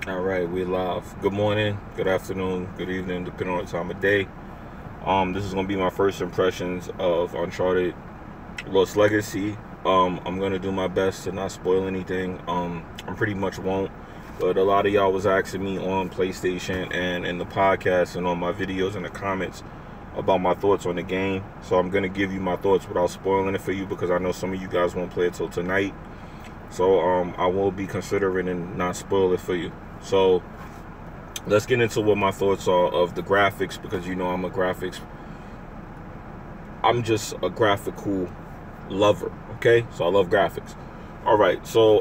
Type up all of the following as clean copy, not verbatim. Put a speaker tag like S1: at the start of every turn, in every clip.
S1: All right, we live. Good morning, good afternoon, good evening, depending on the time of day. This is gonna be my first impressions of Uncharted Lost Legacy. I'm gonna do my best to not spoil anything. I pretty much won't, but a lot of y'all was asking me on PlayStation and in the podcast and on my videos in the comments about my thoughts on the game. So I'm gonna give you my thoughts without spoiling it for you because I know some of you guys won't play it till tonight. So I will be considering and not spoil it for you. So let's get into what my thoughts are of the graphics, because you know I'm just a graphical lover, okay? So I love graphics. All right, so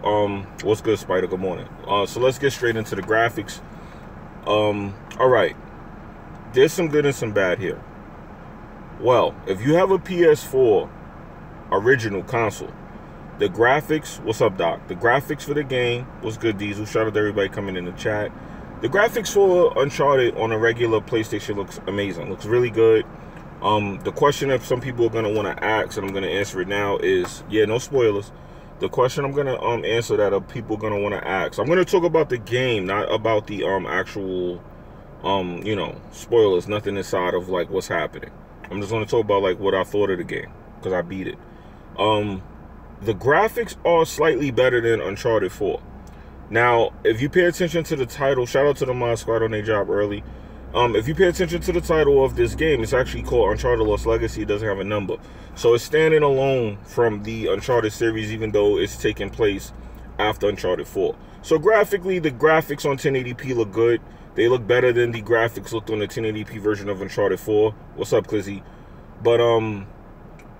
S1: what's good, Spider? Good morning. So let's get straight into the graphics. All right, there's some good and some bad here. Well, if you have a PS4 original console, the graphics, what's up, Doc? The graphics for the game was good, Diesel. Shout out to everybody coming in the chat. The graphics for Uncharted on a regular PlayStation looks amazing. Looks really good. The question that some people are going to want to ask, and I'm going to answer it now, is, yeah, no spoilers. The question I'm going to answer that people are going to want to ask. I'm going to talk about the game, not about the actual, you know, spoilers, nothing inside of, like, what's happening. I'm just going to talk about, like, what I thought of the game, because I beat it. The graphics are slightly better than Uncharted 4. Now, if you pay attention to the title, shout out to the Mod Squad on their job early. If you pay attention to the title of this game, it's actually called Uncharted Lost Legacy. It doesn't have a number. So it's standing alone from the Uncharted series, even though it's taking place after Uncharted 4. So graphically, the graphics on 1080p look good. They look better than the graphics looked on the 1080p version of Uncharted 4. What's up, Clizzy? But on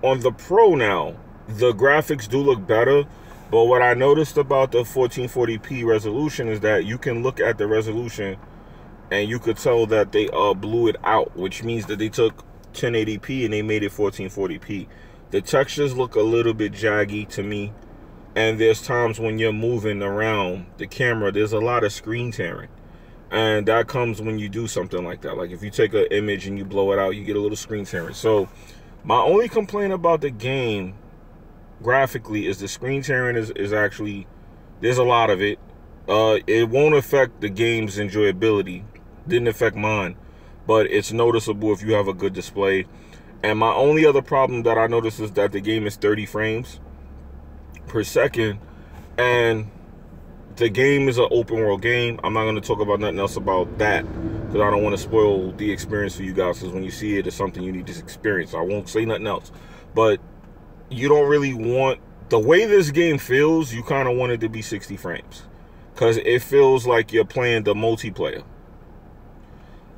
S1: the Pro now, the graphics do look better, but what I noticed about the 1440p resolution is that you can look at the resolution and you could tell that they blew it out, which means that they took 1080p and they made it 1440p. The textures look a little bit jaggy to me, and there's times when you're moving around the camera, there's a lot of screen tearing, and that comes when you do something like that. Like if you take an image and you blow it out, you get a little screen tearing. So my only complaint about the game graphically is the screen tearing is actually, there's a lot of it. It won't affect the game's enjoyability. Didn't affect mine, but it's noticeable if you have a good display. And my only other problem that I noticed is that the game is 30 frames per second, and the game is an open world game. I'm not going to talk about nothing else about that because I don't want to spoil the experience for you guys, because when you see it, it's something you need to experience. I won't say nothing else, but you don't really want, the way this game feels, you kind of want it to be 60 frames because it feels like you're playing the multiplayer.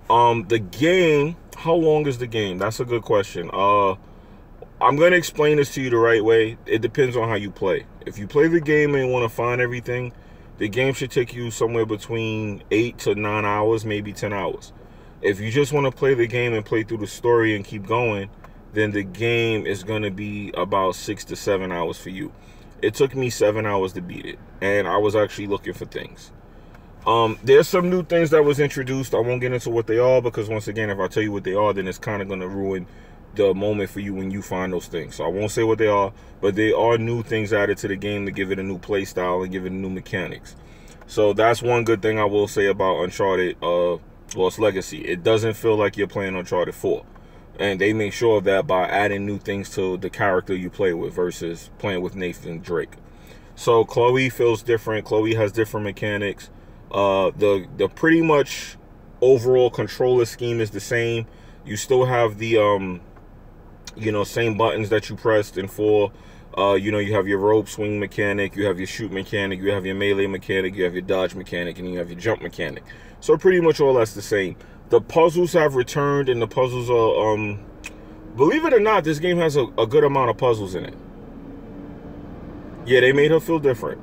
S1: The game, how long is the game? That's a good question. I'm going to explain this to you the right way. It depends on how you play. If you play the game and want to find everything, the game should take you somewhere between 8 to 9 hours, maybe 10 hours. If you just want to play the game and play through the story and keep going, then the game is going to be about 6 to 7 hours for you. It took me 7 hours to beat it, and I was actually looking for things. There's some new things that was introduced. I won't get into what they are, because once again, if I tell you what they are, then it's kind of going to ruin the moment for you when you find those things. So I won't say what they are, but they are new things added to the game to give it a new play style and give it new mechanics. So that's one good thing I will say about Uncharted Lost Legacy. It doesn't feel like you're playing Uncharted 4. And they make sure of that by adding new things to the character you play with versus playing with Nathan Drake. So Chloe feels different. Chloe has different mechanics. The pretty much overall controller scheme is the same. You still have the you know, same buttons that you pressed in 4. You know, you have your rope swing mechanic, you have your shoot mechanic, you have your melee mechanic, you have your dodge mechanic, and you have your jump mechanic. So pretty much all that's the same. The puzzles have returned, and the puzzles are, believe it or not, this game has a good amount of puzzles in it. Yeah, they made her feel different.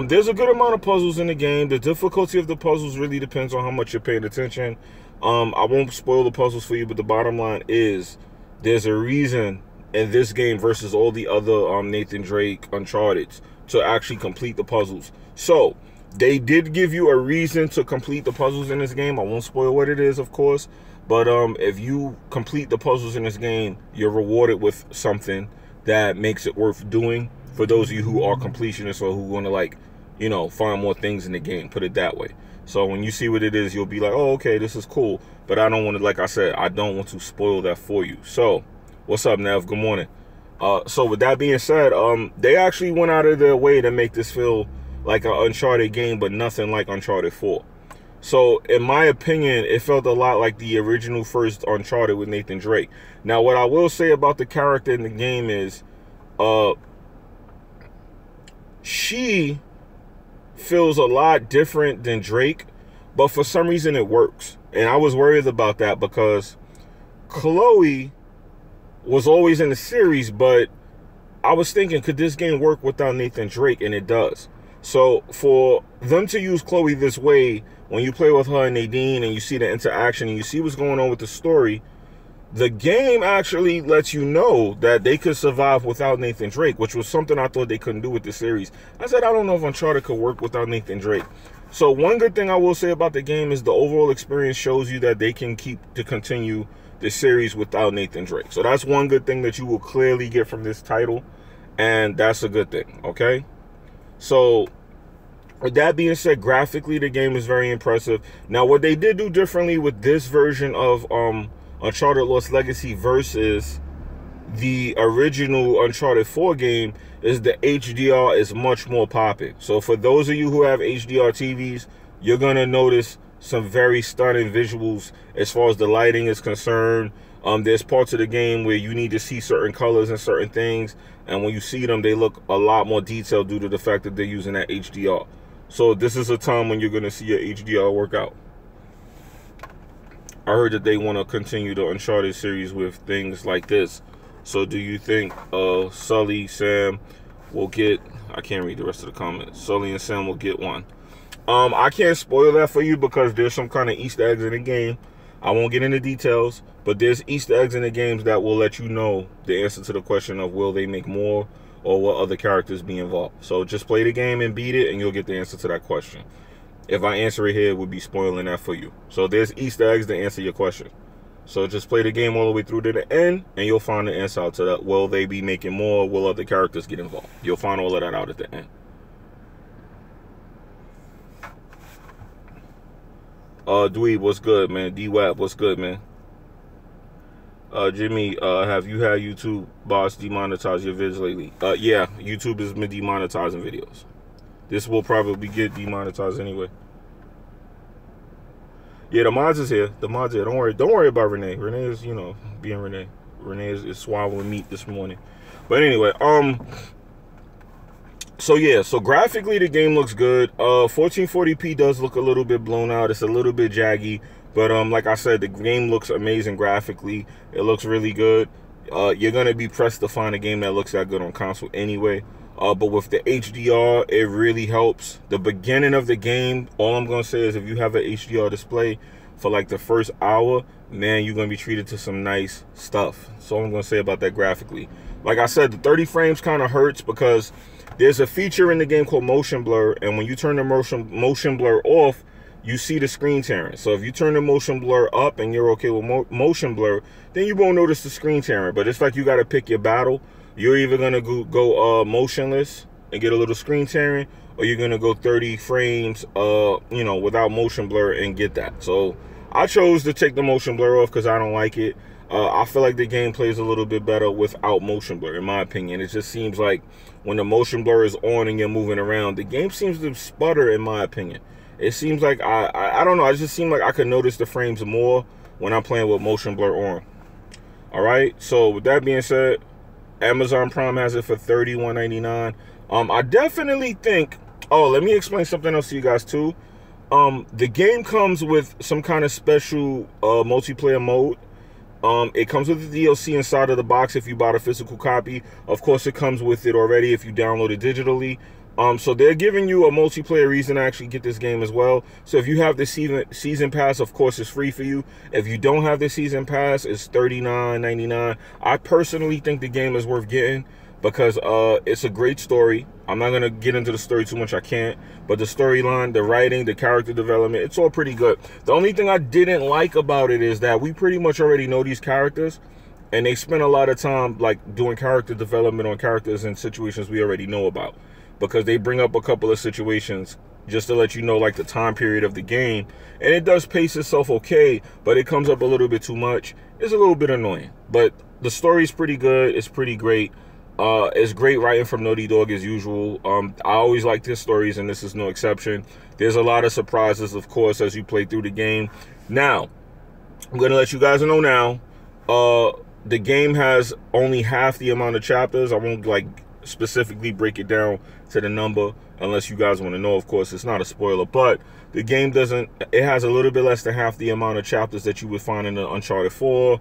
S1: There's a good amount of puzzles in the game. The difficulty of the puzzles really depends on how much you're paying attention. I won't spoil the puzzles for you, but the bottom line is there's a reason in this game versus all the other Nathan Drake Uncharted to actually complete the puzzles. So they did give you a reason to complete the puzzles in this game. I won't spoil what it is, of course, but if you complete the puzzles in this game, you're rewarded with something that makes it worth doing for those of you who are completionists or who want to, like, you know, find more things in the game, put it that way. So when you see what it is, you'll be like, oh, okay, this is cool. But I don't want to, like I said, I don't want to spoil that for you. So what's up, Nev? Good morning. So with that being said, they actually went out of their way to make this feel like an Uncharted game, but nothing like Uncharted 4. So in my opinion, it felt a lot like the original first Uncharted with Nathan Drake. Now, what I will say about the character in the game is, she feels a lot different than Drake, but for some reason it works. And I was worried about that because Chloe was always in the series, but I was thinking, could this game work without Nathan Drake? And it does. So for them to use Chloe this way, when you play with her and Nadine and you see the interaction and you see what's going on with the story, the game actually lets you know that they could survive without Nathan Drake, which was something I thought they couldn't do with the series. I said, I don't know if Uncharted could work without Nathan Drake. So one good thing I will say about the game is the overall experience shows you that they can continue the series without Nathan Drake. So that's one good thing that you will clearly get from this title, and that's a good thing, okay? So with that being said, graphically the game is very impressive. Now what they did do differently with this version of Uncharted Lost Legacy versus the original Uncharted 4 game is the HDR is much more popping. So for those of you who have HDR TVs, you're going to notice some very stunning visuals as far as the lighting is concerned. There's parts of the game where you need to see certain colors and certain things, and when you see them, they look a lot more detailed due to the fact that they're using that HDR. So this is a time when you're going to see your HDR work out. I heard that they want to continue the Uncharted series with things like this. So do you think Sully, Sam will get... I can't read the rest of the comments. Sully and Sam will get one. I can't spoil that for you because there's some kind of Easter eggs in the game. I won't get into details, but there's Easter eggs in the games that will let you know the answer to the question of will they make more or will other characters be involved. So just play the game and beat it and you'll get the answer to that question. If I answer it here, it would be spoiling that for you. So there's Easter eggs to answer your question. So just play the game all the way through to the end, and you'll find the answer out to that. Will they be making more? Will other characters get involved? You'll find all of that out at the end. Dweeb, what's good, man? D-Wap, what's good, man? Jimmy, have you had YouTube boss demonetize your vids lately? Yeah, YouTube has been demonetizing videos. This will probably get demonetized anyway. Yeah, the mods is here. The mods here. Don't worry about Renee. Renee is, you know, being Renee. Renee is swallowing meat this morning. But anyway, so yeah, so graphically the game looks good. 1440p does look a little bit blown out. It's a little bit jaggy, but like I said, the game looks amazing graphically. It looks really good. You're gonna be pressed to find a game that looks that good on console anyway. But with the HDR, it really helps. The beginning of the game, all I'm going to say is if you have an HDR display for like the first hour, man, you're going to be treated to some nice stuff. So I'm going to say about that graphically. Like I said, the 30 frames kind of hurts because there's a feature in the game called motion blur. And when you turn the motion blur off, you see the screen tearing. So if you turn the motion blur up and you're okay with motion blur, then you won't notice the screen tearing. But it's like you got to pick your battle. You're either going to go motionless and get a little screen tearing, or you're going to go 30 frames, you know, without motion blur and get that. So I chose to take the motion blur off because I don't like it. I feel like the game plays a little bit better without motion blur, in my opinion. It just seems like when the motion blur is on and you're moving around, the game seems to sputter, in my opinion. It seems like, I don't know, it just seems like I could notice the frames more when I'm playing with motion blur on. All right, so with that being said, Amazon Prime has it for $31.99. I definitely think, oh, let me explain something else to you guys too. The game comes with some kind of special multiplayer mode. It comes with the DLC inside of the box if you bought a physical copy. Of course, it comes with it already if you download it digitally. So they're giving you a multiplayer reason to actually get this game as well. So if you have the season pass, of course, it's free for you. If you don't have the season pass, it's $39.99. I personally think the game is worth getting because it's a great story. I'm not going to get into the story too much. I can't. But the storyline, the writing, the character development, it's all pretty good. The only thing I didn't like about it is that we pretty much already know these characters. And they spend a lot of time like doing character development on characters and situations we already know about. Because they bring up a couple of situations just to let you know, like, the time period of the game. And it does pace itself okay, but it comes up a little bit too much. It's a little bit annoying, but the story's pretty good. It's pretty great. It's great writing from Naughty Dog as usual. I always like his stories, and this is no exception. There's a lot of surprises, of course, as you play through the game. Now, I'm gonna let you guys know now, the game has only half the amount of chapters. I won't, like, specifically break it down to the number unless you guys want to know. Of course, it's not a spoiler, but the game doesn't, it has a little bit less than half the amount of chapters that you would find in the Uncharted 4.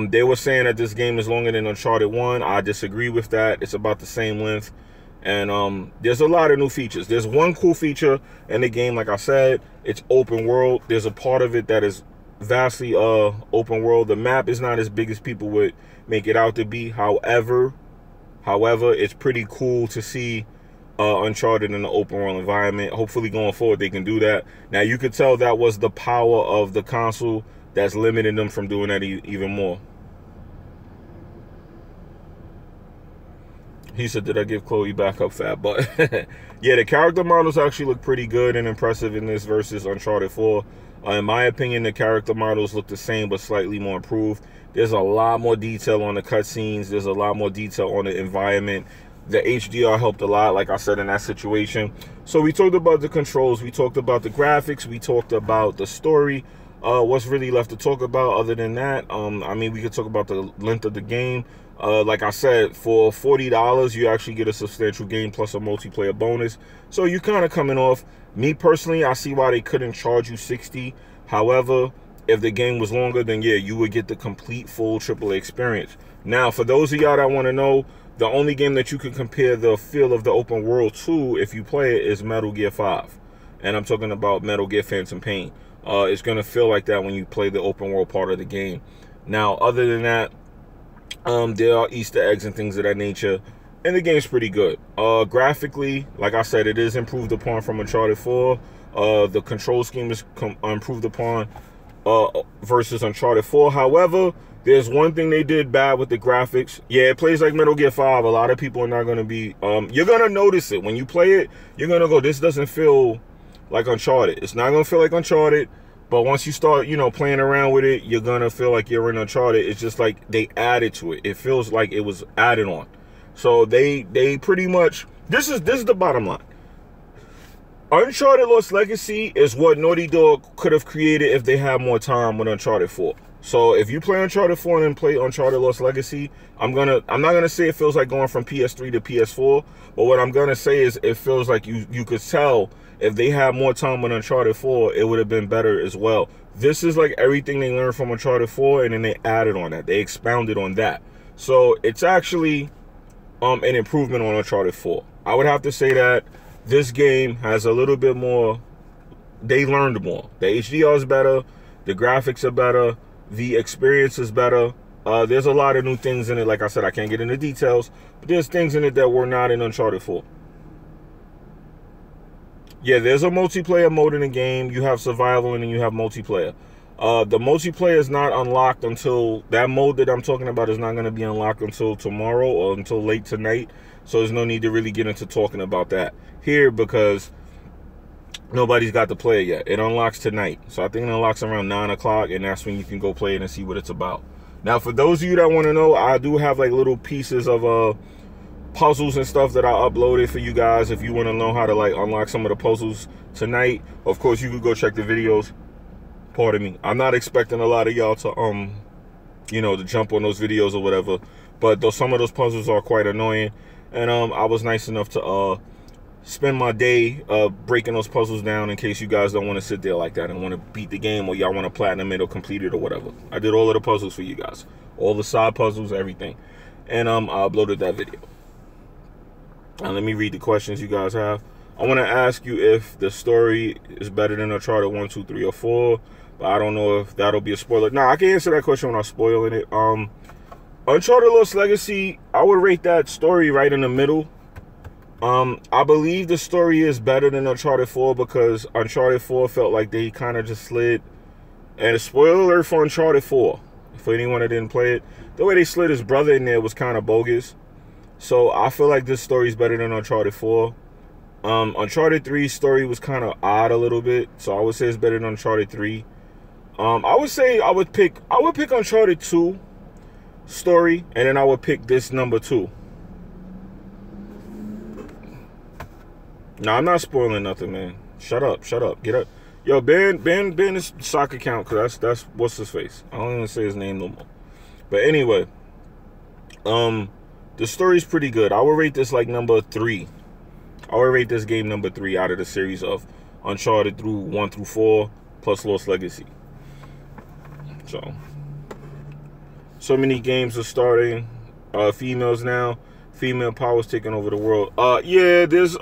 S1: They were saying that this game is longer than Uncharted 1. I disagree with that. It's about the same length. And there's a lot of new features. There's one cool feature in the game, like I said, it's open world. There's a part of it that is vastly open world. The map is not as big as people would make it out to be. However, it's pretty cool to see Uncharted in the open world environment. Hopefully going forward they can do that. Now you could tell that was the power of the console that's limiting them from doing that even more. He said, did I give Chloe back up fat? But yeah, the character models actually look pretty good and impressive in this versus Uncharted 4. In my opinion, the character models look the same but slightly more improved. There's a lot more detail on the cutscenes. There's a lot more detail on the environment. The HDR helped a lot, like I said, in that situation. So we talked about the controls. We talked about the graphics. We talked about the story. What's really left to talk about other than that? I mean, we could talk about the length of the game. Like I said, for $40, you actually get a substantial game plus a multiplayer bonus. So you're kind of coming off. Me personally, I see why they couldn't charge you $60. However, if the game was longer, then yeah, you would get the complete full AAA experience. Now, for those of y'all that want to know, the only game that you can compare the feel of the open world to, if you play it, is Metal Gear 5. And I'm talking about Metal Gear Phantom Pain. It's going to feel like that when you play the open world part of the game. Now, other than that, there are Easter eggs and things of that nature, and the game's pretty good. Graphically, like I said, it is improved upon from Uncharted 4. The control scheme is improved upon versus Uncharted 4. However, there's one thing they did bad with the graphics. Yeah, it plays like Metal Gear 5. A lot of people are not going to be, you're going to notice it. When you play it, you're going to go, this doesn't feel like Uncharted. It's not going to feel like Uncharted. But once you start, you know, playing around with it, you're going to feel like you're in Uncharted. It's just like they added to it. It feels like it was added on. So they pretty much, this is the bottom line. Uncharted Lost Legacy is what Naughty Dog could have created if they had more time with Uncharted 4. So if you play Uncharted 4 and then play Uncharted Lost Legacy, I'm not gonna say it feels like going from PS3 to PS4, but what I'm gonna say is it feels like you could tell if they had more time with Uncharted 4, it would have been better as well. This is like everything they learned from Uncharted 4, and then they added on that. They expounded on that. So it's actually an improvement on Uncharted 4. I would have to say that this game has a little bit more, they learned more. The HDR is better, the graphics are better, the experience is better. There's a lot of new things in it. Like I said, I can't get into details, but there's things in it that were not in Uncharted 4. Yeah, there's a multiplayer mode in the game. You have survival and then you have multiplayer. The multiplayer is not unlocked until, that mode that I'm talking about is not going to be unlocked until tomorrow or until late tonight. So there's no need to really get into talking about that here because nobody's got to play it yet. It unlocks tonight. So I think it unlocks around 9 o'clock, and that's when you can go play it and see what it's about. Now, for those of you that want to know, I do have like little pieces of puzzles and stuff that I uploaded for you guys. If you want to know how to like unlock some of the puzzles tonight, of course you could go check the videos. Pardon me. I'm not expecting a lot of y'all to you know, to jump on those videos or whatever, but some of those puzzles are quite annoying, and I was nice enough to spend my day breaking those puzzles down in case you guys don't want to sit there like that and want to beat the game, or y'all want to platinum it or complete it or whatever. I did all of the puzzles for you guys, all the side puzzles, everything, and I uploaded that video. Now let me read the questions you guys have. I want to ask you if the story is better than Uncharted 1, 2, 3, or 4, but I don't know if that'll be a spoiler. Nah, I can answer that question without spoiling it. Uncharted Lost Legacy, I would rate that story right in the middle. I believe the story is better than Uncharted 4 because Uncharted 4 felt like they kind of just slid. And a spoiler alert for Uncharted 4, for anyone that didn't play it, the way they slid his brother in there was kind of bogus. So I feel like this story is better than Uncharted 4. Uncharted 3 story was kind of odd a little bit, so I would say it's better than Uncharted 3. I would say I would pick Uncharted 2 story, and then I would pick this number 2. No, I'm not spoiling nothing, man. Shut up, get up. Yo, ban this soccer account, cause that's what's his face. I don't even say his name no more. But anyway, the story's pretty good. I would rate this like number 3. I would rate this game number 3 out of the series of Uncharted through 1 through 4 plus Lost Legacy. So many games are starting. Females now. Female power's taking over the world. Yeah, there's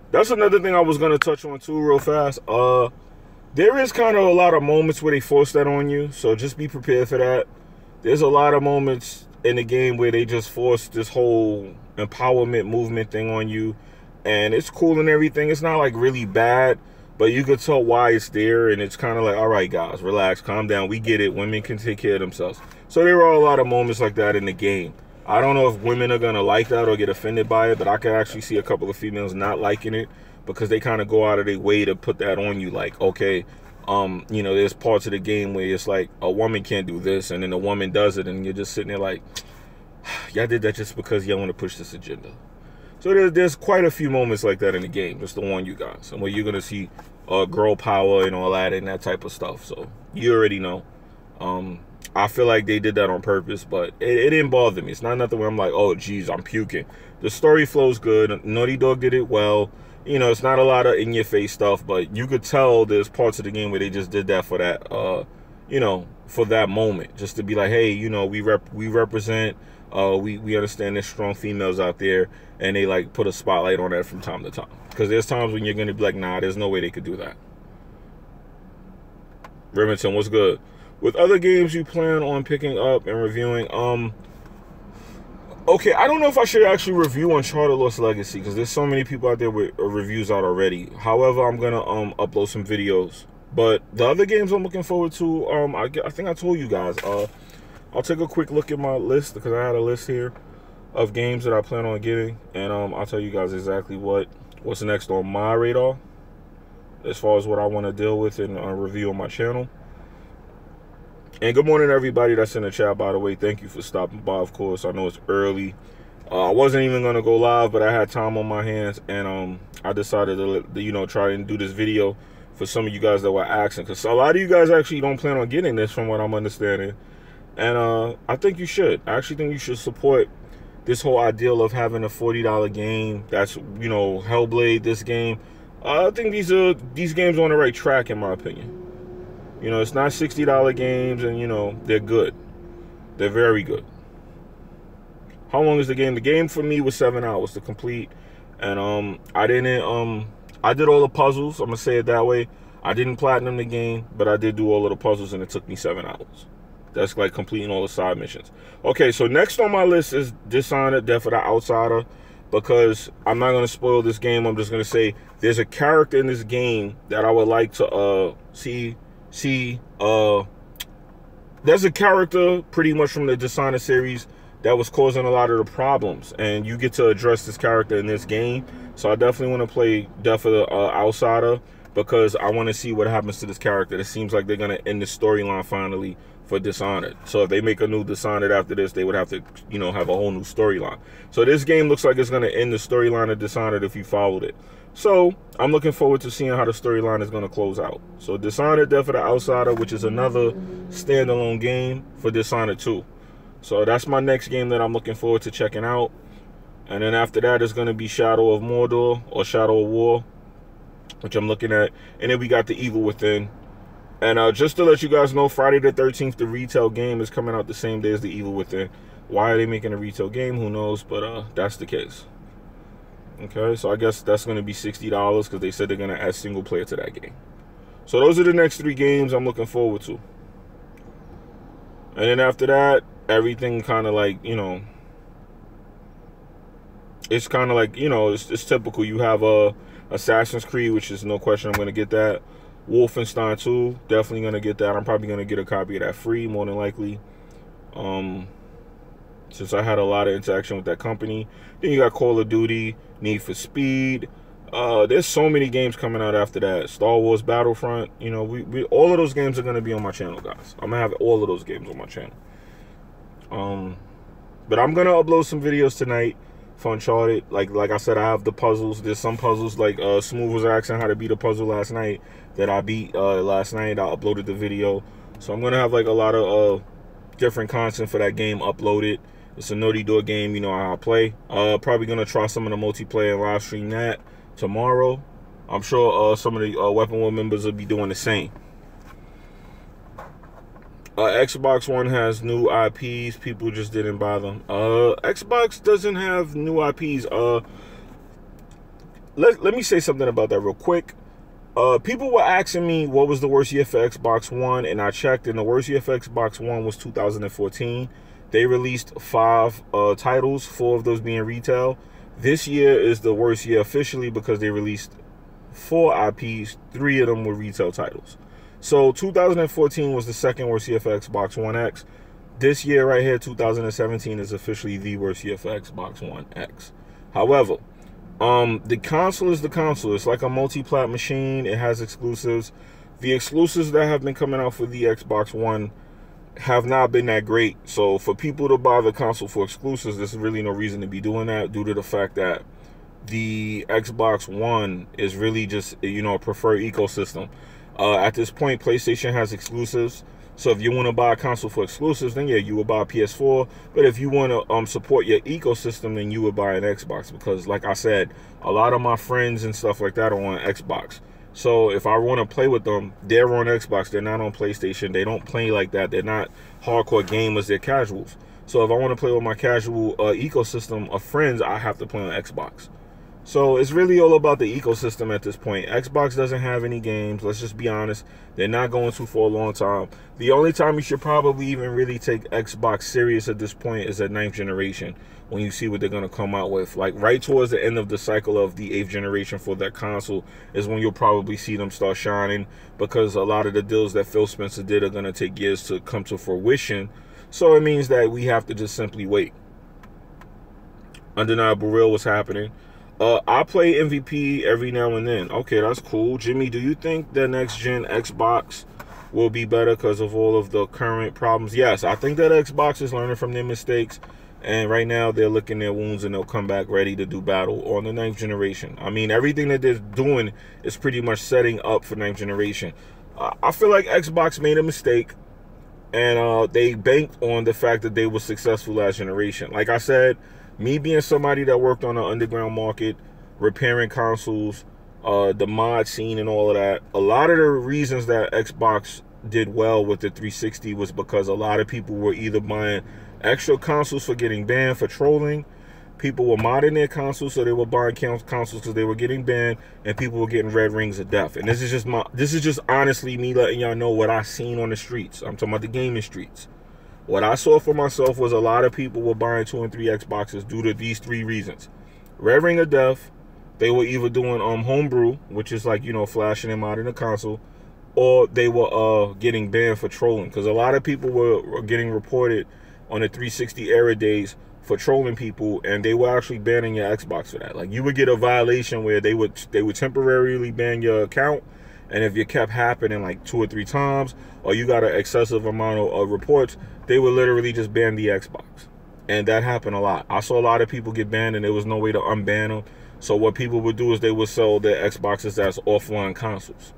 S1: that's another thing I was gonna touch on too real fast. There is kind of a lot of moments where they force that on you, so just be prepared for that. There's a lot of moments in the game where they just force this whole empowerment movement thing on you, and it's cool and everything. It's not like really bad, but you could tell why it's there, and it's kind of like, all right, guys, relax, calm down. We get it. Women can take care of themselves. So there are a lot of moments like that in the game. I don't know if women are gonna like that or get offended by it, but I could actually see a couple of females not liking it because they kind of go out of their way to put that on you. Like, okay, you know, there's parts of the game where it's like a woman can't do this, and then a woman does it, and you're just sitting there like, y'all did that just because y'all want to push this agenda. So there's quite a few moments like that in the game, just to warn you guys. And where you're gonna see girl power and all that and that type of stuff. So you already know. I feel like they did that on purpose, but it didn't bother me. It's not nothing where I'm like, oh, geez, I'm puking. The story flows good. Naughty Dog did it well. You know, it's not a lot of in-your-face stuff, but you could tell there's parts of the game where they just did that for that, you know, for that moment. Just to be like, hey, you know, we represent, we understand there's strong females out there, and they, like, put a spotlight on that from time to time. Because there's times when you're going to be like, nah, there's no way they could do that. Remington, what's good? With other games you plan on picking up and reviewing, okay, I don't know if I should actually review Uncharted Lost Legacy because there's so many people out there with reviews out already. However, I'm gonna upload some videos. But the other games I'm looking forward to, I think I told you guys. I'll take a quick look at my list because I had a list here of games that I plan on getting, and I'll tell you guys exactly what's next on my radar as far as what I want to deal with and review on my channel. And good morning, everybody that's in the chat, by the way. Thank you for stopping by, of course. I know it's early. I wasn't even going to go live, but I had time on my hands, and I decided to, you know, try and do this video for some of you guys that were asking. Because a lot of you guys actually don't plan on getting this from what I'm understanding. And I think you should. I actually think you should support this whole ideal of having a $40 game. That's, you know, Hellblade, this game. I think these games are on the right track, in my opinion. You know, it's not $60 games, and, you know, they're good. They're very good. How long is the game? The game for me was 7 hours to complete. And I did all the puzzles. I'm going to say it that way. I didn't platinum the game, but I did do all of the puzzles, and it took me 7 hours. That's like completing all the side missions. Okay, so next on my list is Dishonored, Death of the Outsider. Because I'm not going to spoil this game. I'm just going to say there's a character in this game that I would like to see, there's a character pretty much from the Dishonored series that was causing a lot of the problems, and you get to address this character in this game. So I definitely want to play Death of the Outsider because I want to see what happens to this character. It seems like they're going to end the storyline finally for Dishonored. So if they make a new Dishonored after this, they would have to, you know, have a whole new storyline. So this game looks like it's going to end the storyline of Dishonored if you followed it. So I'm looking forward to seeing how the storyline is going to close out. So Dishonored, Death of the Outsider, which is another standalone game for Dishonored 2. So that's my next game that I'm looking forward to checking out. And then after that is going to be Shadow of Mordor or Shadow of War, which I'm looking at. And then we got The Evil Within. And just to let you guys know, Friday the 13th, the retail game is coming out the same day as The Evil Within. Why are they making a retail game? Who knows? But that's the case. Okay, so I guess that's going to be $60 because they said they're going to add single player to that game. So those are the next 3 games I'm looking forward to. And then after that, everything kind of like, you know, it's kind of like, you know, it's typical. You have Assassin's Creed, which is no question I'm going to get that. Wolfenstein 2, definitely going to get that. I'm probably going to get a copy of that free, more than likely. Since I had a lot of interaction with that company. Then you got Call of Duty, Need for Speed, There's so many games coming out after that. Star Wars Battlefront, you know, we all of those games are gonna be on my channel, guys. I'm gonna have all of those games on my channel. But I'm gonna upload some videos tonight for Uncharted. Like I said, I have the puzzles. There's some puzzles, like Smooth was asking how to beat a puzzle last night, that I beat last night. I uploaded the video. So I'm gonna have like a lot of different content for that game uploaded. It's a Naughty Dog game, you know how I play. Probably gonna try some of the multiplayer and live stream that tomorrow. I'm sure some of the Weapon Wheel members will be doing the same. Xbox One has new IPs. People just didn't buy them. Xbox doesn't have new IPs. Let me say something about that real quick. People were asking me what was the worst year for Xbox One, and I checked, and the worst year for Xbox One was 2014. They released 5 titles, 4 of those being retail. This year is the worst year officially because they released 4 IPs, 3 of them were retail titles. So 2014 was the second worst year for Xbox One X. This year right here, 2017, is officially the worst year for Xbox One X. However, the console is the console. It's like a multi-plat machine. It has exclusives. The exclusives that have been coming out for the Xbox One have not been that great. So for people to buy the console for exclusives, there's really no reason to be doing that, due to the fact that the Xbox One is really just, you know, a preferred ecosystem. At this point, PlayStation has exclusives. So if you want to buy a console for exclusives, then yeah, you would buy a PS4. But if you want to support your ecosystem, then you would buy an Xbox. Because like I said, a lot of my friends and stuff like that are on Xbox. So if I want to play with them, they're on Xbox. They're not on PlayStation. They don't play like that. They're not hardcore gamers. They're casuals. So if I want to play with my casual ecosystem of friends, I have to play on Xbox. So it's really all about the ecosystem at this point. Xbox doesn't have any games. Let's just be honest. They're not going to for a long time. The only time you should probably even really take Xbox serious at this point is at 9th generation, when you see what they're going to come out with. Like right towards the end of the cycle of the 8th generation for that console is when you'll probably see them start shining, because a lot of the deals that Phil Spencer did are going to take years to come to fruition. So it means that we have to just simply wait. Undeniable Real was happening. I play MVP every now and then. Okay, that's cool. Jimmy, do you think the next gen Xbox will be better because of all of the current problems? Yes, I think that Xbox is learning from their mistakes, and right now they're licking their wounds, and they'll come back ready to do battle on the 9th generation. I mean, everything that they're doing is pretty much setting up for 9th generation. I feel like Xbox made a mistake, and they banked on the fact that they were successful last generation. Like I said, me being somebody that worked on the underground market, repairing consoles, the mod scene and all of that, a lot of the reasons that Xbox did well with the 360 was because a lot of people were either buying extra consoles for getting banned for trolling, people were modding their consoles, so they were buying consoles because they were getting banned, and people were getting red rings of death. And this is just honestly me letting y'all know what I seen on the streets. I'm talking about the gaming streets. What I saw for myself was a lot of people were buying 2 and 3 Xboxes due to these 3 reasons. Red ring of death. They were either doing homebrew, which is like, you know, flashing and modding the console, or they were getting banned for trolling. Because a lot of people were getting reported on the 360 era days for trolling people, and they were actually banning your Xbox for that. Like, you would get a violation where they would temporarily ban your account, and if it kept happening like 2 or 3 times, or you got an excessive amount of reports, they would literally just ban the Xbox. And that happened a lot. I saw a lot of people get banned, and there was no way to unban them. So what people would do is they would sell their Xboxes as offline consoles.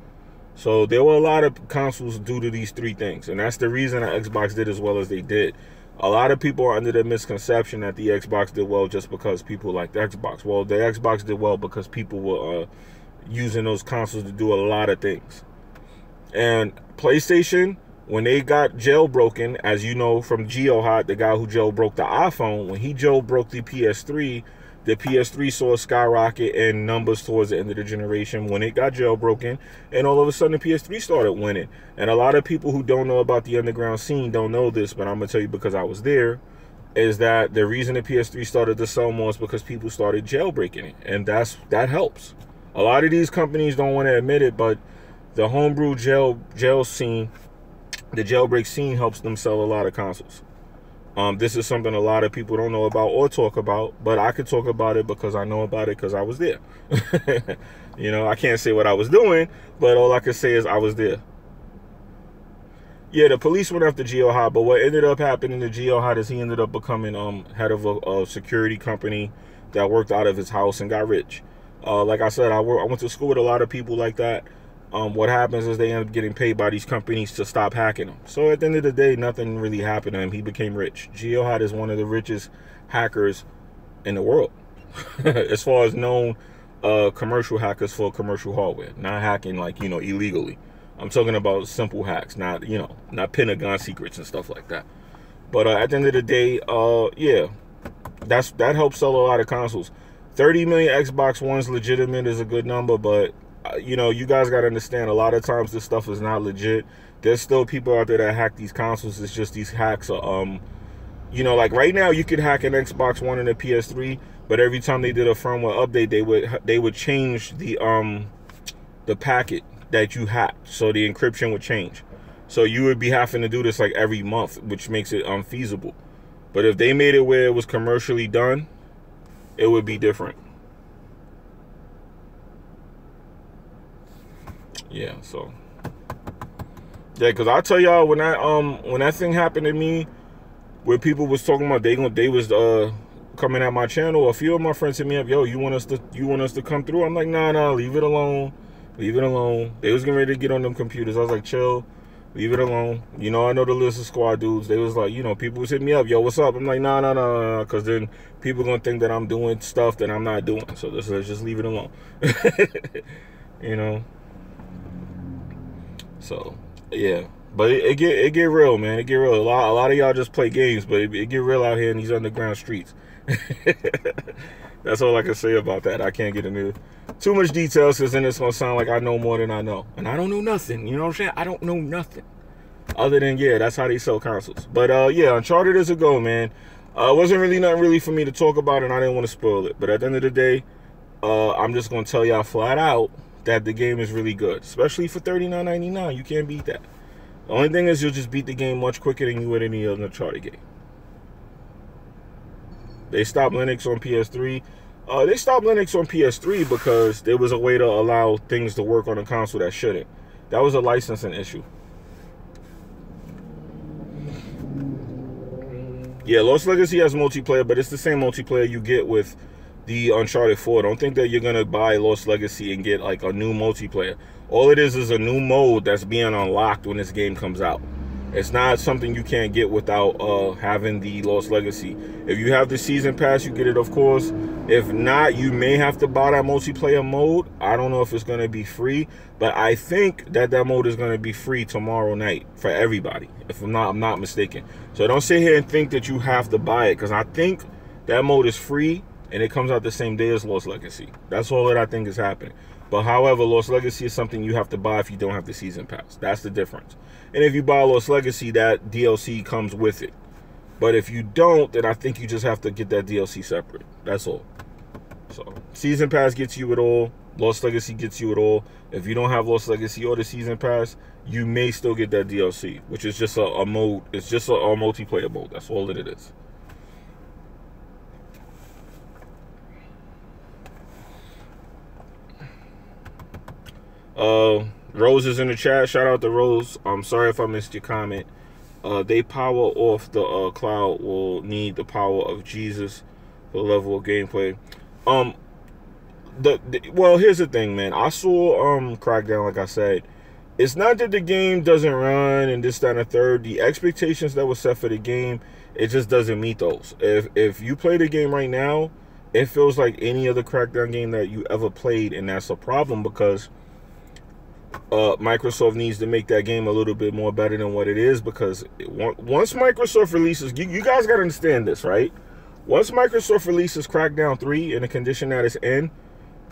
S1: So there were a lot of consoles due to these 3 things. And that's the reason that Xbox did as well as they did. A lot of people are under the misconception that the Xbox did well just because people liked the Xbox. Well, the Xbox did well because people were using those consoles to do a lot of things. And PlayStation, when they got jailbroken, as you know from GeoHot, the guy who jailbroke the iPhone, when he jailbroke the PS3 saw a skyrocket in numbers towards the end of the generation when it got jailbroken, and all of a sudden the PS3 started winning. And a lot of people who don't know about the underground scene don't know this, but I'm gonna tell you because I was there, is that the reason the PS3 started to sell more is because people started jailbreaking it, and that helps. A lot of these companies don't want to admit it, but the homebrew jail scene, the jailbreak scene, helps them sell a lot of consoles. This is something a lot of people don't know about or talk about, but I could talk about it because I know about it because I was there. You know, I can't say what I was doing, but all I can say is I was there. Yeah, the police went after Geo Hot, but what ended up happening to Geo Hot is he ended up becoming head of a security company that worked out of his house and got rich. Like I said, I went to school with a lot of people like that. What happens is they end up getting paid by these companies to stop hacking them. So at the end of the day, nothing really happened to him. He became rich. Geo Hot is one of the richest hackers in the world, as far as known commercial hackers for commercial hardware, not hacking like, you know, illegally. I'm talking about simple hacks, not, you know, not Pentagon secrets and stuff like that. But at the end of the day, yeah, that helps sell a lot of consoles. 30 million Xbox Ones legitimate is a good number, but you know, you guys got to understand, a lot of times this stuff is not legit. There's still people out there that hack these consoles. It's just these hacks are, you know, like right now you could hack an Xbox One and a PS3, but every time they did a firmware update, they would change the packet that you hacked, so the encryption would change. So you would be having to do this like every month, which makes it unfeasible. But if they made it where it was commercially done, it would be different. Yeah, so yeah, because I'll tell y'all, when that thing happened to me, where people was talking about they was coming at my channel, a few of my friends hit me up, yo, you want us to come through? I'm like, nah, leave it alone. Leave it alone. They was getting ready to get on them computers. I was like, chill, leave it alone. You know, I know the list of squad dudes. They was like, you know, people was hitting me up, yo, what's up? I'm like, nah, because then people gonna think that I'm doing stuff that I'm not doing. So let's just leave it alone. You know. So yeah, but it get real, man. It get real. A lot of y'all just play games, but it get real out here in these underground streets. That's all I can say about that. I can't get into too much details, because then it's gonna sound like I know more than I know, and I don't know nothing. You know what I'm saying? I don't know nothing other than, yeah, that's how they sell consoles. But yeah, Uncharted is a go, man. It wasn't really nothing really for me to talk about, and I didn't want to spoil it. But at the end of the day, I'm just gonna tell y'all flat out that the game is really good, especially for $39.99. You can't beat that. The only thing is, you'll just beat the game much quicker than you would any other Uncharted game. They stopped Linux on PS3. They stopped Linux on PS3 because there was a way to allow things to work on a console that shouldn't. That was a licensing issue. Yeah, Lost Legacy has multiplayer, but it's the same multiplayer you get with the Uncharted 4. Don't think that you're gonna buy Lost Legacy and get like a new multiplayer. All it is a new mode that's being unlocked when this game comes out. It's not something you can't get without having the Lost Legacy. If you have the season pass, you get it, of course. If not, you may have to buy that multiplayer mode. I don't know if it's gonna be free, but I think that mode is gonna be free tomorrow night for everybody, if I'm not mistaken. So don't sit here and think that you have to buy it, because I think that mode is free and it comes out the same day as Lost Legacy. That's all that I think is happening. But however, Lost Legacy is something you have to buy if you don't have the season pass. That's the difference. And if you buy Lost Legacy, that DLC comes with it. But if you don't, then I think you just have to get that DLC separate. That's all. So season pass gets you it all. Lost Legacy gets you it all. If you don't have Lost Legacy or the season pass, you may still get that DLC, which is just a mode. It's just a multiplayer mode. That's all that it is. Rose is in the chat. Shout out to Rose. I'm sorry if I missed your comment. They power off the cloud will need the power of Jesus for the level of gameplay. Well, here's the thing, man. I saw Crackdown, like I said. It's not that the game doesn't run and this, that, and the third. The expectations that were set for the game, it just doesn't meet those. If you play the game right now, it feels like any other Crackdown game that you ever played, and that's a problem, because Microsoft needs to make that game a little bit more better than what it is, because once Microsoft releases, you guys got to understand this, right? Once Microsoft releases Crackdown 3 in the condition that it's in,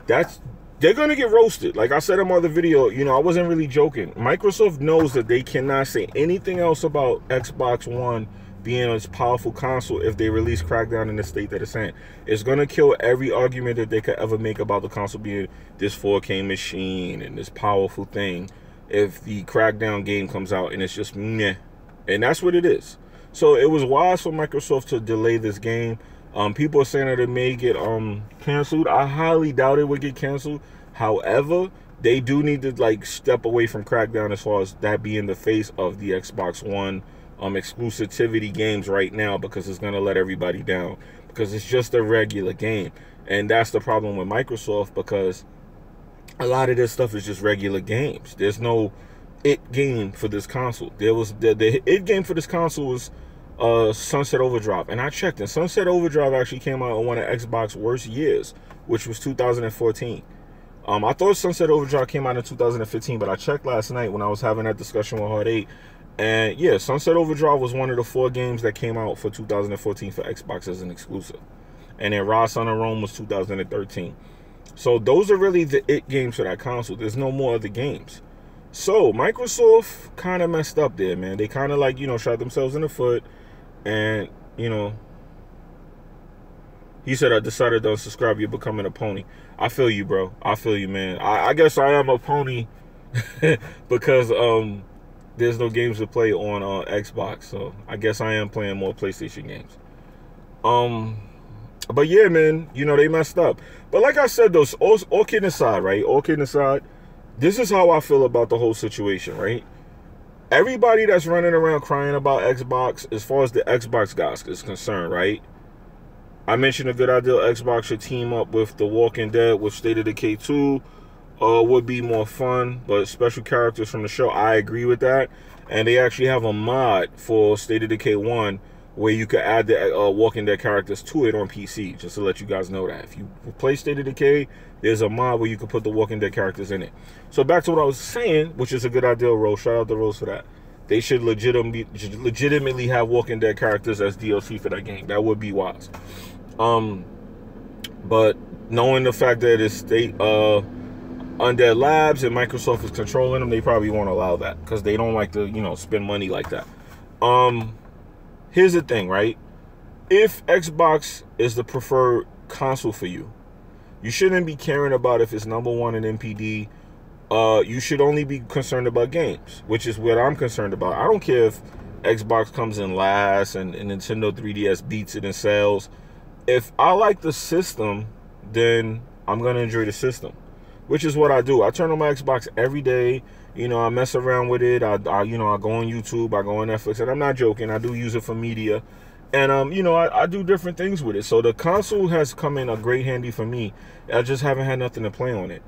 S1: they're going to get roasted. Like I said in my other video, you know, I wasn't really joking. Microsoft knows that they cannot say anything else about Xbox One being a powerful console if they release Crackdown in the state that it's in. It's going to kill every argument that they could ever make about the console being this 4K machine and this powerful thing if the Crackdown game comes out and it's just meh. And that's what it is. So it was wise for Microsoft to delay this game. People are saying that it may get canceled. I highly doubt it would get canceled. However, they do need to like step away from Crackdown as far as that being the face of the Xbox One exclusivity games right now, because it's gonna let everybody down, because it's just a regular game. And that's the problem with Microsoft, because a lot of this stuff is just regular games. There's no it game for this console. There was the it game for this console was Sunset Overdrive, and I checked, and Sunset Overdrive actually came out in one of Xbox's worst years, which was 2014. I thought Sunset Overdrive came out in 2015, but I checked last night when I was having that discussion with Hard 8, and yeah, Sunset Overdrive was one of the 4 games that came out for 2014 for Xbox as an exclusive, and then Raw Son of Rome was 2013. So those are really the it games for that console. There's no more other games. So Microsoft kind of messed up there, man. They kind of like, shot themselves in the foot. And, he said, I decided to unsubscribe. You're becoming a pony. I feel you, bro. I feel you, man. I guess I am a pony because there's no games to play on Xbox. So I guess I am playing more PlayStation games. But yeah, man, they messed up. But like I said, those all kidding aside, right? All kidding aside, this is how I feel about the whole situation, right? Everybody that's running around crying about Xbox, as far as the Xbox guys is concerned, right? I mentioned a good idea Xbox should team up with The Walking Dead with State of Decay 2. Would be more fun, but special characters from the show, I agree with that. And they actually have a mod for State of Decay 1 where you could add the Walking Dead characters to it on PC, just to let you guys know that. If you play State of Decay, there's a mod where you can put the Walking Dead characters in it. So back to what I was saying, which is a good idea, Rose. Shout out to Rose for that. They should legitimately have Walking Dead characters as DLC for that game. That would be wise. But knowing the fact that it's Undead Labs and Microsoft is controlling them, they probably won't allow that, because they don't like to, spend money like that. Here's the thing, right? If Xbox is the preferred console for you, you shouldn't be caring about if it's #1 in NPD. You should only be concerned about games, which is what I'm concerned about. I don't care if Xbox comes in last and Nintendo 3DS beats it in sales. If I like the system, then I'm going to enjoy the system, which is what I do. I turn on my Xbox every day. I mess around with it. I go on YouTube, I go on Netflix, and I'm not joking. I do use it for media. And, I do different things with it. So the console has come in a great handy for me. I just haven't had nothing to play on it.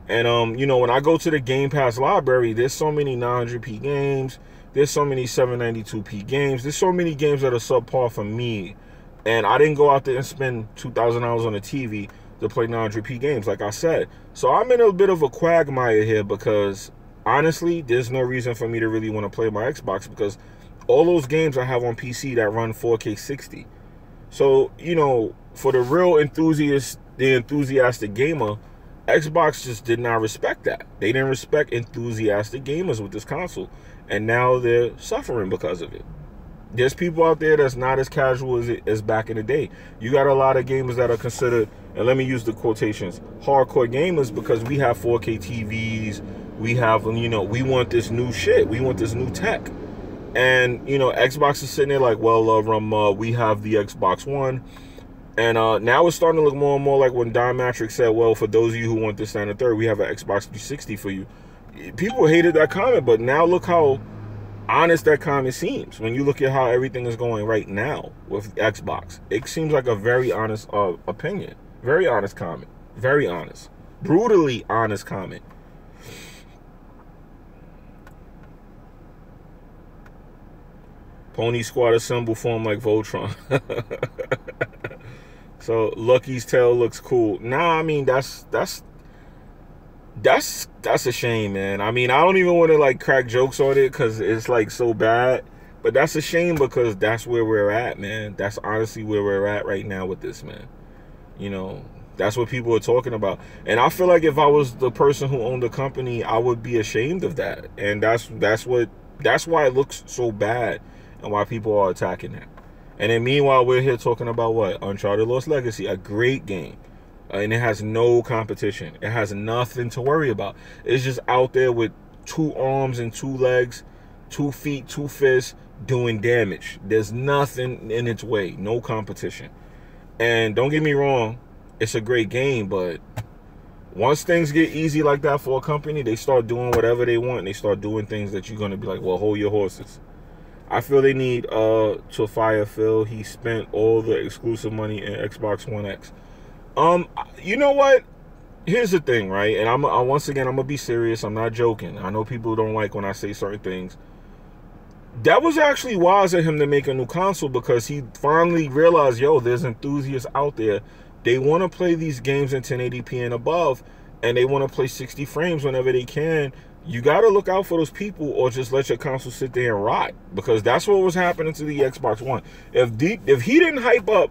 S1: And, when I go to the Game Pass library, there's so many 900p games. There's so many 792p games. There's so many games that are subpar for me. And I didn't go out there and spend $2,000 on a TV to play 900p games, like I said. So I'm in a bit of a quagmire here, because honestly, there's no reason for me to really want to play my Xbox, because all those games I have on PC that run 4K 60. So, for the real enthusiast, the enthusiastic gamer, Xbox just did not respect that. They didn't respect enthusiastic gamers with this console, and now they're suffering because of it. There's people out there that's not as casual as back in the day. You got a lot of gamers that are considered, and let me use the quotations, hardcore gamers, because we have 4K TVs. We have, we want this new shit. We want this new tech. And, Xbox is sitting there like, well, we have the Xbox One. And now it's starting to look more and more like when Don Matrix said, well, for those of you who want this, that, and the third, we have an Xbox 360 for you. People hated that comment, but now look how honest that comment seems. When you look at how everything is going right now with Xbox, it seems like a very honest opinion. Very honest comment. Very honest. Brutally honest comment. Pony Squad assemble form like Voltron. So Lucky's tail looks cool. Nah, I mean that's a shame, man. I mean, I don't even want to like crack jokes on it because it's like so bad. But that's a shame, because that's where we're at, man. That's honestly where we're at right now with this, man. That's what people are talking about. And I feel like if I was the person who owned the company, I would be ashamed of that. And that's why it looks so bad and why people are attacking that. And then meanwhile, we're here talking about what? Uncharted Lost Legacy, a great game. And it has no competition. It has nothing to worry about. It's just out there with 2 arms and 2 legs, 2 feet, 2 fists, doing damage. There's nothing in its way, no competition. And don't get me wrong, it's a great game, but once things get easy like that for a company, they start doing whatever they want, and they start doing things that you're gonna be like, well, hold your horses. I feel they need to fire Phil. He spent all the exclusive money in Xbox One X. You know what? Here's the thing, right? And once again, I'm gonna be serious. I'm not joking. I know people don't like when I say certain things. That was actually wise of him to make a new console, because he finally realized, yo, there's enthusiasts out there. They want to play these games in 1080p and above, and they want to play 60 frames whenever they can. You got to look out for those people, or just let your console sit there and rot, because that's what was happening to the Xbox One. If he didn't hype up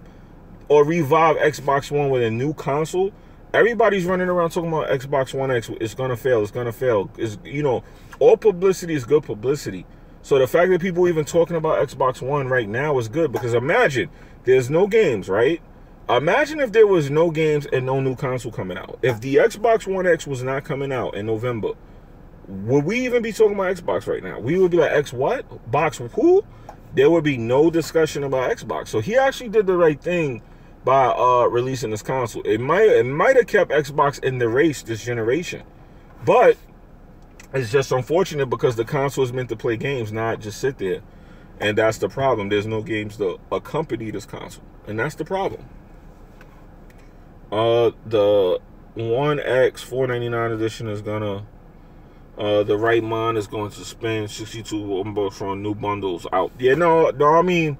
S1: or revive Xbox One with a new console, everybody's running around talking about Xbox One X. It's gonna fail. It's gonna fail. It's, you know, all publicity is good publicity. So the fact that people are even talking about Xbox One right now is good, because imagine there's no games, right? Imagine if there was no games and no new console coming out. If the Xbox One X was not coming out in November, would we even be talking about Xbox right now? We would be like, X what? Box who? There would be no discussion about Xbox. So he actually did the right thing by releasing this console. It might have kept Xbox in the race this generation, but it's just unfortunate because the console is meant to play games, not just sit there. And that's the problem. There's no games to accompany this console, and that's the problem. The One X 499 edition is gonna, the right mind is going to spend $62 on new bundles out. Yeah, no, I mean,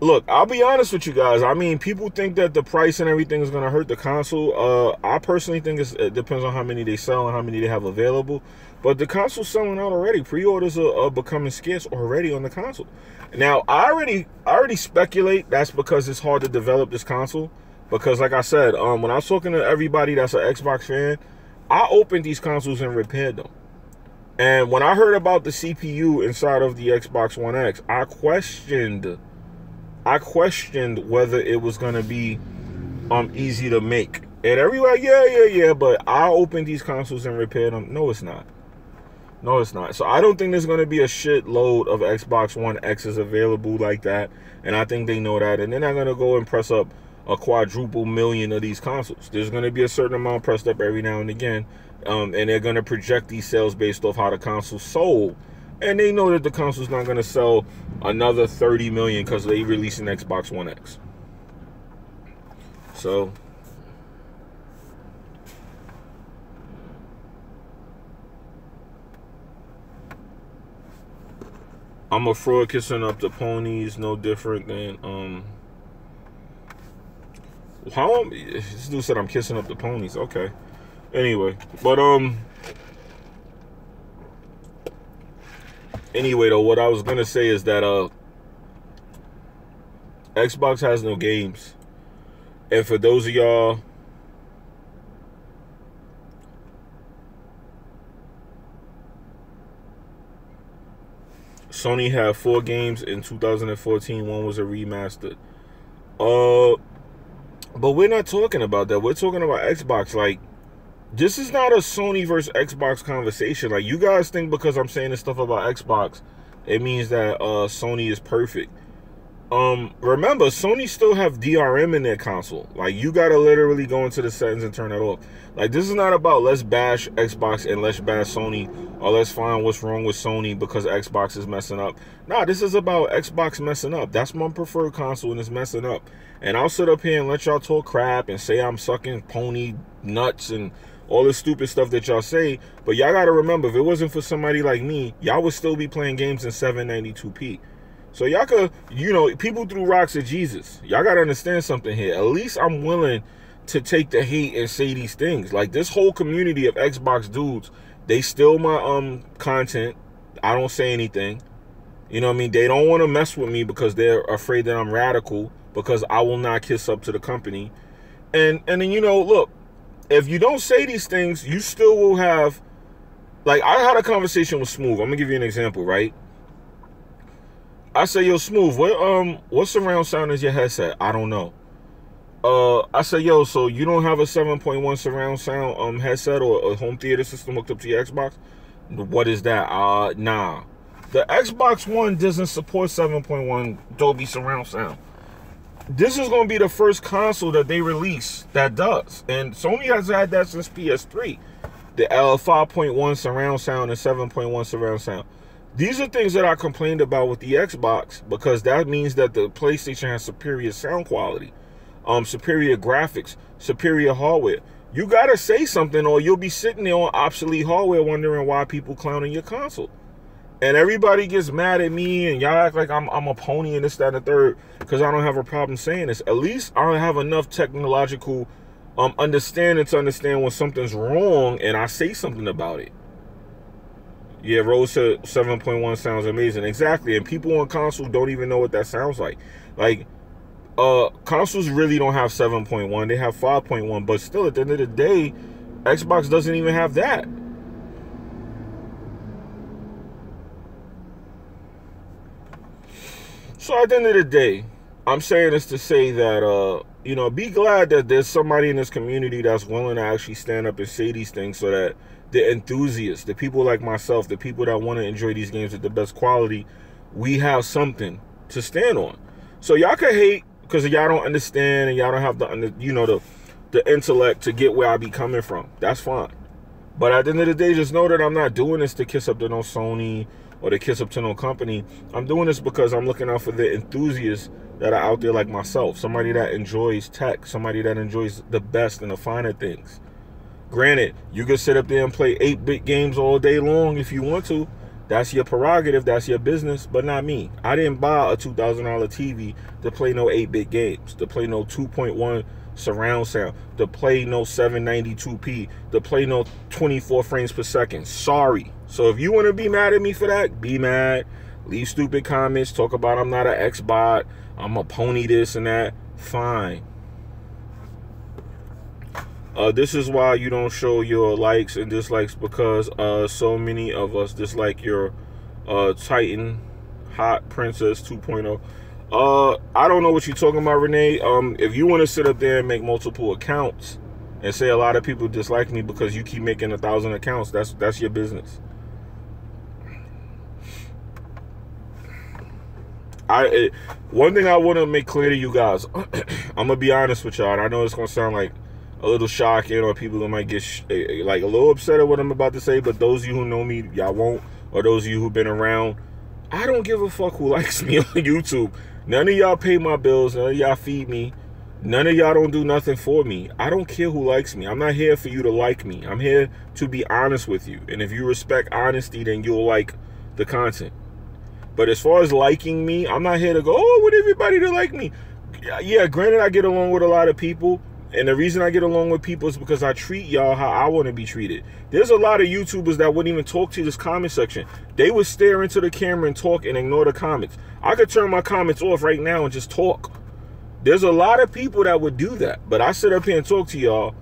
S1: look, I'll be honest with you guys. I mean, people think that the price and everything is gonna hurt the console. I personally think it depends on how many they sell and how many they have available. But the console's selling out already. Pre-orders are becoming scarce already on the console. Now, I already speculate that's because it's hard to develop this console. Because like I said, when I was talking to everybody that's an Xbox fan, I opened these consoles and repaired them. And when I heard about the CPU inside of the Xbox One X, I questioned whether it was gonna be easy to make. And everywhere, yeah, but I opened these consoles and repaired them. No, it's not. No, it's not. So I don't think there's gonna be a shitload of Xbox One X's available like that. And I think they know that. And they're not gonna go and press up a quadruple million of these consoles. There's going to be a certain amount pressed up every now and again, and they're going to project these sales based off how the console sold, and they know that the console's not going to sell another 30 million because they released an Xbox One X. So I'm a fraud kissing up the ponies, no different than this dude said I'm kissing up the ponies. Okay. Anyway, but anyway though, what I was gonna say is that Xbox has no games. And for those of y'all Sony had 4 games in 2014, one was a remastered. But we're not talking about that. We're talking about Xbox. Like, this is not a Sony versus Xbox conversation. Like, you guys think because I'm saying this stuff about Xbox, it means that Sony is perfect. Remember, Sony still have DRM in their console. Like, you gotta literally go into the settings and turn that off. Like, this is not about let's bash Xbox and let's bash Sony, or let's find what's wrong with Sony because Xbox is messing up. Nah, this is about Xbox messing up. That's my preferred console, and it's messing up. And I'll sit up here and let y'all talk crap and say I'm sucking pony nuts and all this stupid stuff that y'all say. But y'all gotta remember, if it wasn't for somebody like me, y'all would still be playing games in 792p. So y'all could, you know, people threw rocks at Jesus. Y'all gotta understand something here. At least I'm willing to take the hate and say these things. Like, this whole community of Xbox dudes, they steal my content. I don't say anything. You know what I mean? They don't want to mess with me because they're afraid that I'm radical, because I will not kiss up to the company. And then, you know, look, if you don't say these things, you still will have, like, I had a conversation with Smooth. I'm gonna give you an example, right? I say, yo, Smooth, what surround sound is your headset? I don't know. I say, yo, so you don't have a 7.1 surround sound headset or a home theater system hooked up to your Xbox? What is that? Nah. The Xbox One doesn't support 7.1 Dolby surround sound. This is going to be the first console that they release that does. And Sony has had that since PS3. The 5.1 surround sound and 7.1 surround sound. These are things that I complained about with the Xbox, because that means that the PlayStation has superior sound quality, superior graphics, superior hardware. You got to say something, or you'll be sitting there on obsolete hardware wondering why people clowning your console. And everybody gets mad at me, and y'all act like I'm a pony and this, that, and the third, because I don't have a problem saying this. At least I don't have enough technological understanding to understand when something's wrong, and I say something about it. Yeah, Rose said 7.1 sounds amazing. Exactly, and people on console don't even know what that sounds like. Like, consoles really don't have 7.1. They have 5.1, but still, at the end of the day, Xbox doesn't even have that. So at the end of the day, I'm saying this to say that, you know, be glad that there's somebody in this community that's willing to actually stand up and say these things, so that the enthusiasts, the people like myself, the people that want to enjoy these games at the best quality, we have something to stand on. So y'all can hate because y'all don't understand and y'all don't have the, you know, the intellect to get where I be coming from. That's fine. But at the end of the day, just know that I'm not doing this to kiss up to no Sony or to kiss up to no company. I'm doing this because I'm looking out for the enthusiasts that are out there like myself. Somebody that enjoys tech. Somebody that enjoys the best and the finer things. Granted, you can sit up there and play 8-bit games all day long if you want to. That's your prerogative. That's your business. But not me. I didn't buy a $2,000 TV to play no 8-bit games. To play no 2.1 surround sound. To play no 792p. To play no 24 frames per second. Sorry. So if you want to be mad at me for that, be mad. Leave stupid comments. Talk about I'm not an X-bot. I'm a pony this and that. Fine. This is why you don't show your likes and dislikes, because so many of us dislike your Titan Hot Princess 2.0. I don't know what you're talking about, Renee. If you want to sit up there and make multiple accounts and say a lot of people dislike me because you keep making 1,000 accounts, that's your business. One thing I want to make clear to you guys, I'm gonna be honest with y'all, and I know it's gonna sound like a little shocking, or people that might get like a little upset at what I'm about to say, but those of you who know me, y'all won't, or those of you who've been around, I don't give a fuck who likes me on YouTube. None of y'all pay my bills, none of y'all feed me, none of y'all don't do nothing for me. I don't care who likes me. I'm not here for you to like me. I'm here to be honest with you, and if you respect honesty, then you'll like the content. But as far as liking me, I'm not here to go, oh, I want everybody to like me. Yeah, granted, I get along with a lot of people. And the reason I get along with people is because I treat y'all how I want to be treated. There's a lot of YouTubers that wouldn't even talk to this comment section. They would stare into the camera and talk and ignore the comments. I could turn my comments off right now and just talk. There's a lot of people that would do that. But I sit up here and talk to y'all.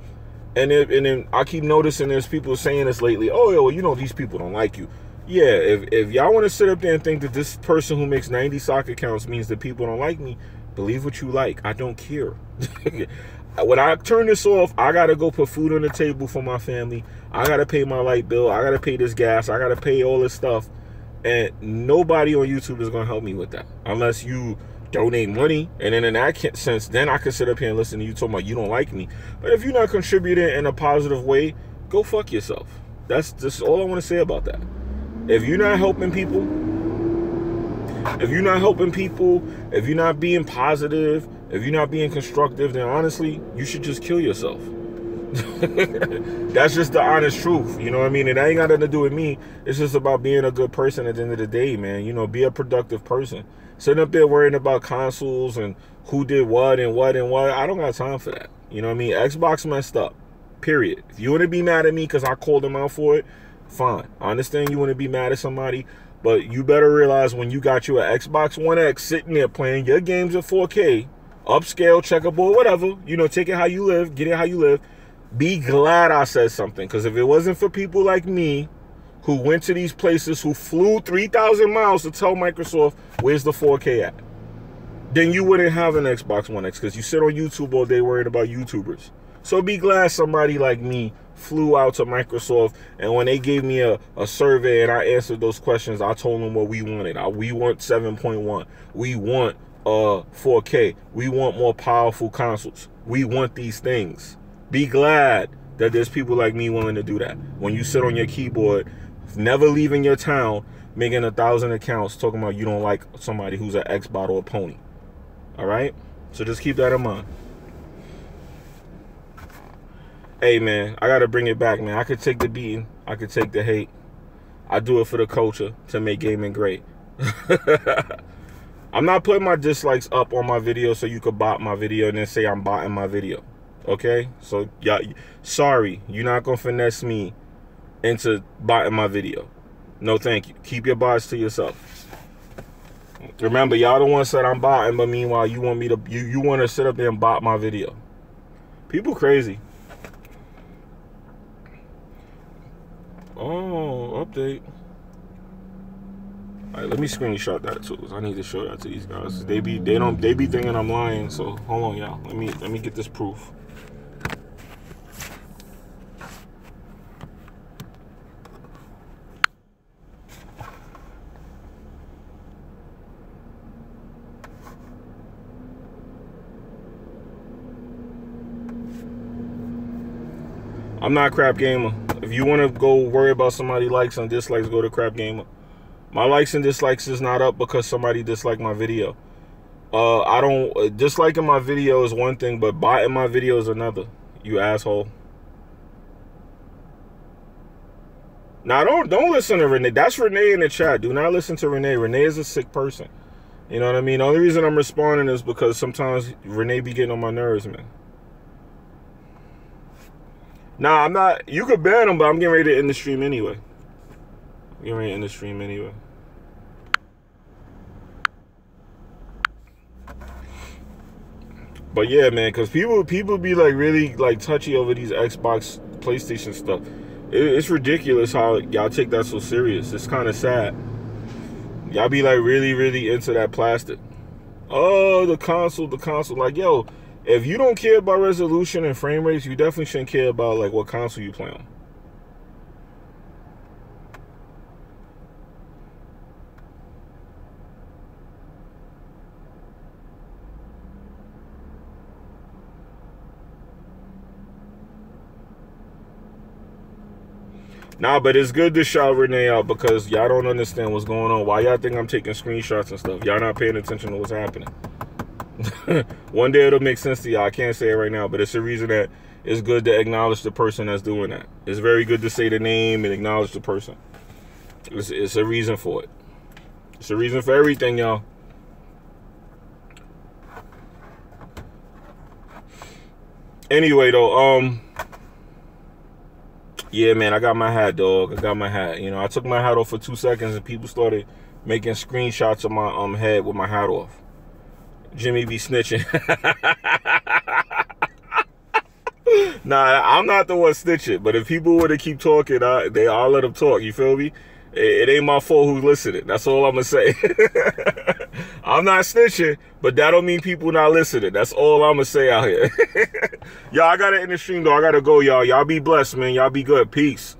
S1: And then I keep noticing there's people saying this lately. Oh, yeah, well, you know, these people don't like you. Yeah, if y'all want to sit up there and think that this person who makes 90 sock accounts means that people don't like me, believe what you like. I don't care. When I turn this off, I got to go put food on the table for my family. I got to pay my light bill. I got to pay this gas. I got to pay all this stuff. And nobody on YouTube is going to help me with that. Unless you donate money. And then in that sense, then I can sit up here and listen to you talking about you don't like me. But if you're not contributing in a positive way, go fuck yourself. That's just all I want to say about that. If you're not helping people, if you're not being positive, if you're not being constructive, then honestly, you should just kill yourself. That's just the honest truth. You know what I mean? It ain't got nothing to do with me. It's just about being a good person at the end of the day, man. You know, be a productive person. Sitting up there worrying about consoles and who did what and what and what. I don't got time for that. You know what I mean? Xbox messed up. Period. If you want to be mad at me because I called them out for it, fine. I understand you want to be mad at somebody, but you better realize when you got you an Xbox One X sitting there playing your games at 4K, upscale, checkerboard, whatever, you know, take it how you live, get it how you live. Be glad I said something, because if it wasn't for people like me who went to these places, who flew 3,000 miles to tell Microsoft where's the 4K at, then you wouldn't have an Xbox One X, because you sit on YouTube all day worried about YouTubers. So be glad somebody like me flew out to Microsoft, and when they gave me a survey and I answered those questions, I told them what we wanted. We want 7.1. We want 4K. We want more powerful consoles. We want these things. Be glad that there's people like me willing to do that. When you sit on your keyboard, never leaving your town, making 1,000 accounts, talking about you don't like somebody who's an Xbot or a pony. All right? So just keep that in mind. Hey, man, I got to bring it back, man. I could take the beating. I could take the hate. I do it for the culture to make gaming great. I'm not putting my dislikes up on my video so you could bot my video and then say I'm botting my video. Okay? So, yeah, sorry. You're not going to finesse me into botting my video. No, thank you. Keep your bots to yourself. Remember, y'all the ones said I'm botting, but meanwhile, you want me to, you want to sit up there and bot my video. People crazy. Oh, update. All right, let me screenshot that too. I need to show that to these guys. They be thinking I'm lying. So hold on, y'all. Let me get this proof. I'm not Crap Gamer. If you want to go worry about somebody likes and dislikes, go to Crap Gamer. My likes and dislikes is not up because somebody disliked my video. I don't disliking my video is one thing, but botting my video is another. You asshole. Now don't listen to Renee. That's Renee in the chat. Do not listen to Renee. Renee is a sick person. You know what I mean? The only reason I'm responding is because sometimes Renee be getting on my nerves, man. Nah, I'm not. You could ban him, but I'm getting ready to end the stream anyway. But yeah, man, because people be like really like touchy over these Xbox, PlayStation stuff. It's ridiculous how y'all take that so serious. It's kind of sad. Y'all be like really into that plastic. Oh, the console. Like, yo, if you don't care about resolution and frame rates, you definitely shouldn't care about like what console you play on. Nah, but it's good to shout Renee out because y'all don't understand what's going on. Why y'all think I'm taking screenshots and stuff? Y'all not paying attention to what's happening. One day it'll make sense to y'all. I can't say it right now, but it's a reason that it's good to acknowledge the person that's doing that. It's very good to say the name and acknowledge the person. It's a reason for it. It's a reason for everything, y'all. Anyway, though, yeah, man, I got my hat, dog. I got my hat. You know, I took my hat off for 2 seconds and people started making screenshots of my head with my hat off. Jimmy be snitching. Nah, I'm not the one snitching, but if people were to keep talking, I'll let them talk. You feel me? It ain't my fault who's listening. That's all I'm gonna say. I'm not snitching, but that don't mean people not listening. That's all I'm gonna say out here. Y'all, I gotta end the stream though. I gotta go, y'all. Y'all be blessed, man. Y'all be good. Peace.